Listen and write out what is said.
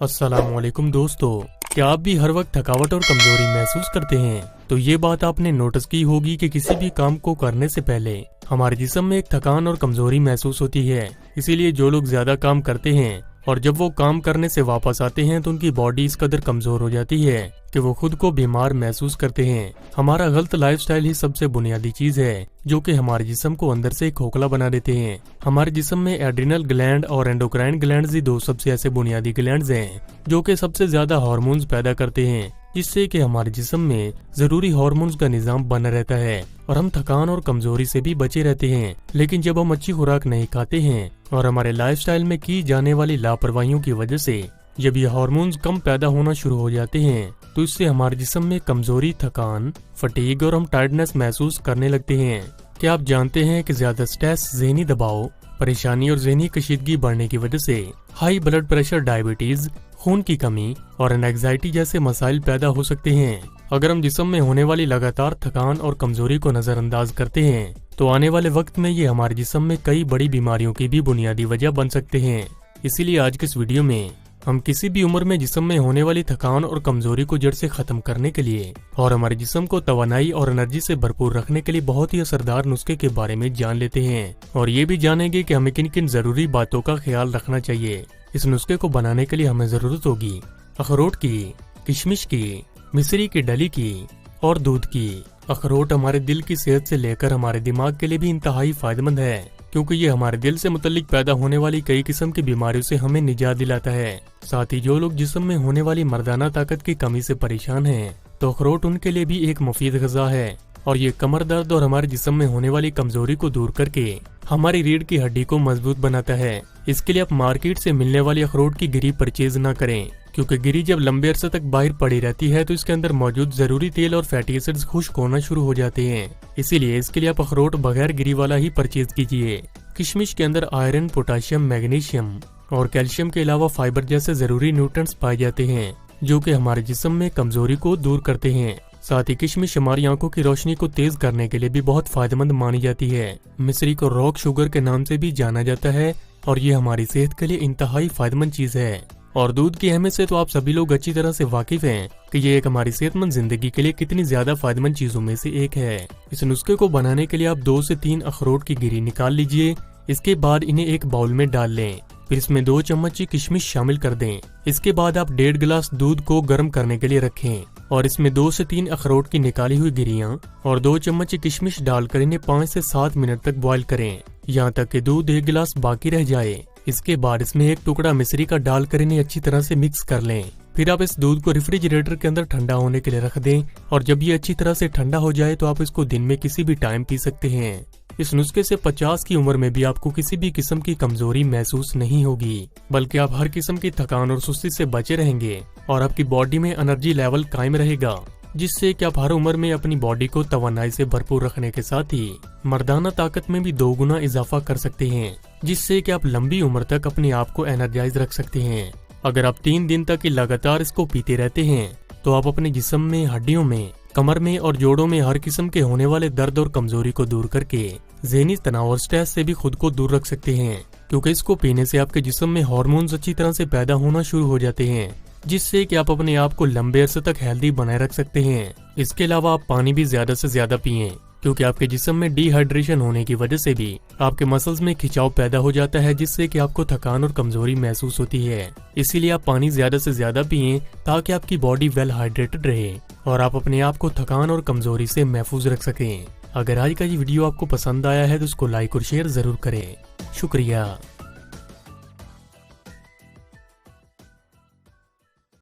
अस्सलामुअलैकुम दोस्तों, क्या आप भी हर वक्त थकावट और कमजोरी महसूस करते हैं? तो ये बात आपने नोटिस की होगी कि किसी भी काम को करने से पहले हमारे जिस्म में एक थकान और कमजोरी महसूस होती है। इसीलिए जो लोग ज्यादा काम करते हैं और जब वो काम करने से वापस आते हैं तो उनकी बॉडी इस कदर कमजोर हो जाती है कि वो खुद को बीमार महसूस करते हैं। हमारा गलत लाइफस्टाइल ही सबसे बुनियादी चीज है जो कि हमारे जिस्म को अंदर से खोखला बना देते हैं। हमारे जिस्म में एड्रिनल ग्लैंड और एंडोक्राइन ग्लैंड्स ही दो सबसे ऐसे बुनियादी ग्लैंड्स हैं जो कि सबसे ज्यादा हार्मोन्स पैदा करते हैं, जिससे कि हमारे जिस्म में जरूरी हार्मोन्स का निजाम बना रहता है और हम थकान और कमजोरी से भी बचे रहते हैं। लेकिन जब हम अच्छी खुराक नहीं खाते हैं और हमारे लाइफस्टाइल में की जाने वाली लापरवाहियों की वजह से जब ये हार्मोन्स कम पैदा होना शुरू हो जाते हैं तो इससे हमारे जिस्म में कमजोरी, थकान, फटीग और हम टायर्डनेस महसूस करने लगते हैं। क्या आप जानते हैं कि ज्यादा स्ट्रेस, ज़हनी दबाव, परेशानी और ज़हनी कशीदगी बढ़ने की वजह से हाई ब्लड प्रेशर, डायबिटीज, खून की कमी और एंजाइटी जैसे मसाइल पैदा हो सकते हैं। अगर हम जिस्म में होने वाली लगातार थकान और कमजोरी को नजरअंदाज करते हैं तो आने वाले वक्त में ये हमारे जिस्म में कई बड़ी बीमारियों की भी बुनियादी वजह बन सकते हैं। इसीलिए आज के इस वीडियो में हम किसी भी उम्र में जिस्म में होने वाली थकान और कमजोरी को जड़ से खत्म करने के लिए और हमारे जिस्म को तवानाई और एनर्जी से भरपूर रखने के लिए बहुत ही असरदार नुस्खे के बारे में जान लेते हैं और ये भी जानेंगे कि हमें किन किन जरूरी बातों का ख्याल रखना चाहिए। इस नुस्खे को बनाने के लिए हमें जरूरत होगी अखरोट की, किशमिश की, मिश्री की डली की और दूध की। अखरोट हमारे दिल की सेहत से लेकर हमारे दिमाग के लिए भी इंतहाई फायदेमंद है, क्योंकि ये हमारे दिल से मुतल्लिक पैदा होने वाली कई किस्म की बीमारियों से हमें निजात दिलाता है। साथ ही जो लोग जिस्म में होने वाली मर्दाना ताकत की कमी से परेशान हैं, तो अखरोट उनके लिए भी एक मुफीद ग़िज़ा है और ये कमर दर्द और हमारे जिस्म में होने वाली कमजोरी को दूर करके हमारी रीढ़ की हड्डी को मजबूत बनाता है। इसके लिए आप मार्केट से मिलने वाली अखरोट की गिरी परचेज न करें, क्योंकि गिरी जब लंबे अरसे तक बाहर पड़ी रहती है तो इसके अंदर मौजूद जरूरी तेल और फैटी एसिड्स खुश्क होना शुरू हो जाते हैं। इसीलिए इसके लिए आप अखरोट बगैर गिरी वाला ही परचेज कीजिए। किशमिश के अंदर आयरन, पोटाशियम, मैग्नीशियम और कैल्शियम के अलावा फाइबर जैसे जरूरी न्यूट्रिएंट्स पाए जाते हैं जो कि हमारे जिस्म में कमजोरी को दूर करते हैं। साथ ही किशमिश हमारी आंखों की रोशनी को तेज करने के लिए भी बहुत फायदेमंद मानी जाती है। मिश्री को रॉक शुगर के नाम से भी जाना जाता है और ये हमारी सेहत के लिए इंतहाई फायदेमंद चीज है। और दूध की अहमियत से तो आप सभी लोग अच्छी तरह से वाकिफ हैं कि ये एक हमारी सेहतमंद जिंदगी के लिए कितनी ज्यादा फायदेमंद चीजों में से एक है। इस नुस्खे को बनाने के लिए आप 2 से 3 अखरोट की गिरी निकाल लीजिए। इसके बाद इन्हें एक बाउल में डाल लें, फिर इसमें 2 चम्मच किशमिश शामिल कर दें। इसके बाद आप 1.5 गिलास दूध को गर्म करने के लिए रखें और इसमें 2 से 3 अखरोट की निकाली हुई गिरियां और 2 चम्मच किशमिश डालकर इन्हें 5 से 7 मिनट तक बॉईल करें, यहाँ तक कि दूध 1 गिलास बाकी रह जाए। इसके बाद इसमें 1 टुकड़ा मिश्री का डालकर इन्हें अच्छी तरह से मिक्स कर लें। फिर आप इस दूध को रेफ्रिजरेटर के अंदर ठंडा होने के लिए रख दें और जब ये अच्छी तरह से ठंडा हो जाए तो आप इसको दिन में किसी भी टाइम पी सकते हैं। इस नुस्खे से 50 की उम्र में भी आपको किसी भी किस्म की कमजोरी महसूस नहीं होगी, बल्कि आप हर किस्म की थकान और सुस्ती से बचे रहेंगे और आपकी बॉडी में एनर्जी लेवल कायम रहेगा, जिससे कि आप हर उम्र में अपनी बॉडी को तवानाई से भरपूर रखने के साथ ही मर्दाना ताकत में भी 2 गुना इजाफा कर सकते हैं, जिससे कि आप लंबी उम्र तक अपने आप को एनर्जाइज रख सकते हैं। अगर आप 3 दिन तक लगातार इसको पीते रहते हैं तो आप अपने जिस्म में, हड्डियों में, कमर में और जोड़ों में हर किस्म के होने वाले दर्द और कमजोरी को दूर करके ज़हनी तनाव और स्ट्रेस से भी खुद को दूर रख सकते हैं, क्योंकि इसको पीने से आपके जिस्म में हार्मोन्स अच्छी तरह से पैदा होना शुरू हो जाते हैं, जिससे कि आप अपने आप को लंबे अरसे तक हेल्दी बनाए रख सकते हैं। इसके अलावा आप पानी भी ज्यादा से ज्यादा पिएं, क्योंकि आपके जिस्म में डिहाइड्रेशन होने की वजह से भी आपके मसल्स में खिंचाव पैदा हो जाता है, जिससे कि आपको थकान और कमजोरी महसूस होती है। इसीलिए आप पानी ज्यादा से ज्यादा पिएं ताकि आपकी बॉडी वेल हाइड्रेटेड रहे और आप अपने आप को थकान और कमजोरी से महफूज रख सकें। अगर आज का ये वीडियो आपको पसंद आया है तो उसको लाइक और शेयर जरूर करें। शुक्रिया।